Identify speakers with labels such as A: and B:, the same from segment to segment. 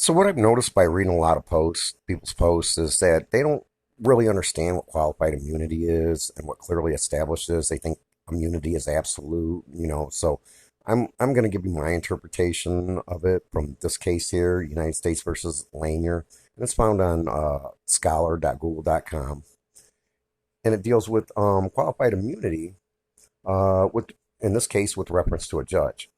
A: So what I've noticed by reading a lot of people's posts, is that they don't really understand what qualified immunity is and what clearly established is. They think immunity is absolute. So I'm going to give you my interpretation of it from this case here, United States versus Lanier, and it's found on scholar.google.com, and it deals with qualified immunity, with in this case with reference to a judge.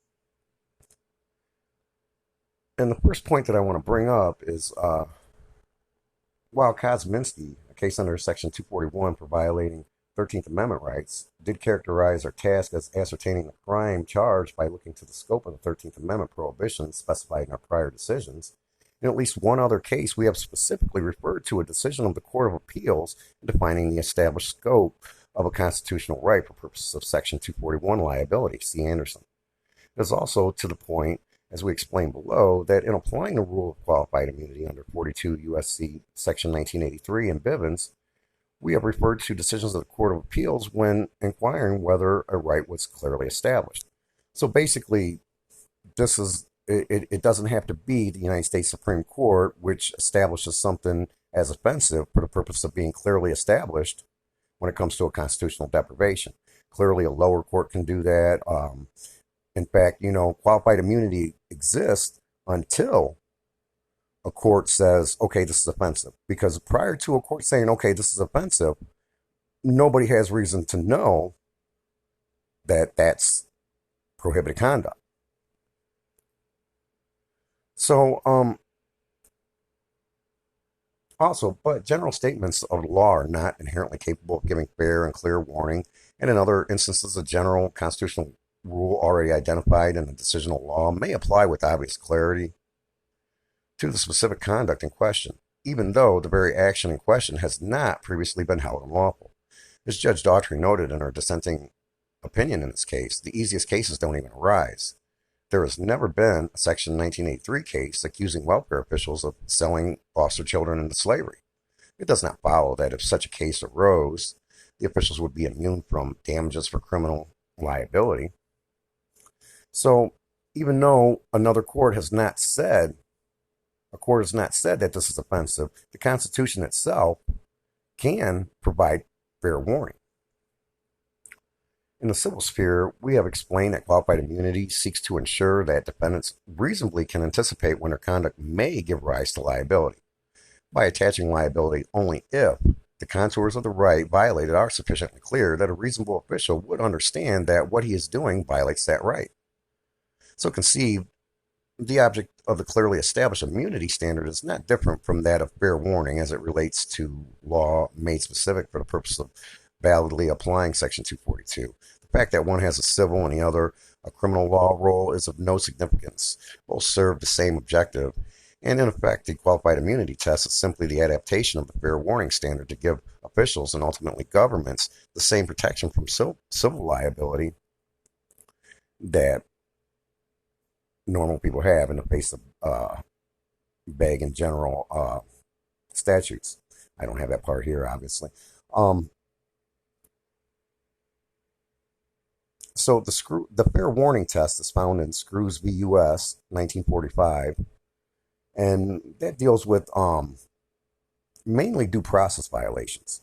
A: And the first point that I want to bring up is while Kosminski, a case under Section 241 for violating 13th Amendment rights, did characterize our task as ascertaining the crime charged by looking to the scope of the 13th Amendment prohibitions specified in our prior decisions, in at least one other case, we have specifically referred to a decision of the Court of Appeals defining the established scope of a constitutional right for purposes of Section 241 liability, see Anderson. It is also to the point, as we explained below, that in applying the rule of qualified immunity under 42 U.S.C. Section 1983 and Bivens, we have referred to decisions of the Court of Appeals when inquiring whether a right was clearly established. So basically, it doesn't have to be the United States Supreme Court which establishes something as offensive for the purpose of being clearly established when it comes to a constitutional deprivation. Clearly, a lower court can do that. In fact, qualified immunity exists until a court says, okay, this is offensive. Because prior to a court saying, okay, this is offensive, nobody has reason to know that that's prohibited conduct. So, also, but general statements of the law are not inherently capable of giving fair and clear warning, and in other instances, a general constitutional rule already identified in the decisional law may apply with obvious clarity to the specific conduct in question, even though the very action in question has not previously been held unlawful. As Judge Daughtry noted in her dissenting opinion in this case, the easiest cases don't even arise. There has never been a Section 1983 case accusing welfare officials of selling foster children into slavery. It does not follow that if such a case arose, the officials would be immune from damages for criminal liability. So, even though a court has not said that this is offensive, the Constitution itself can provide fair warning. In the civil sphere, we have explained that qualified immunity seeks to ensure that defendants reasonably can anticipate when their conduct may give rise to liability, by attaching liability only if the contours of the right violated are sufficiently clear that a reasonable official would understand that what he is doing violates that right. So conceived, the object of the clearly established immunity standard is not different from that of fair warning as it relates to law made specific for the purpose of validly applying Section 242. The fact that one has a civil and the other a criminal law role is of no significance. Both serve the same objective, and in effect, the qualified immunity test is simply the adaptation of the fair warning standard to give officials and ultimately governments the same protection from civil liability that normal people have in the face of vague and general statutes. I don't have that part here, obviously. So the fair warning test is found in Screws v. U.S. 1945, and that deals with mainly due process violations.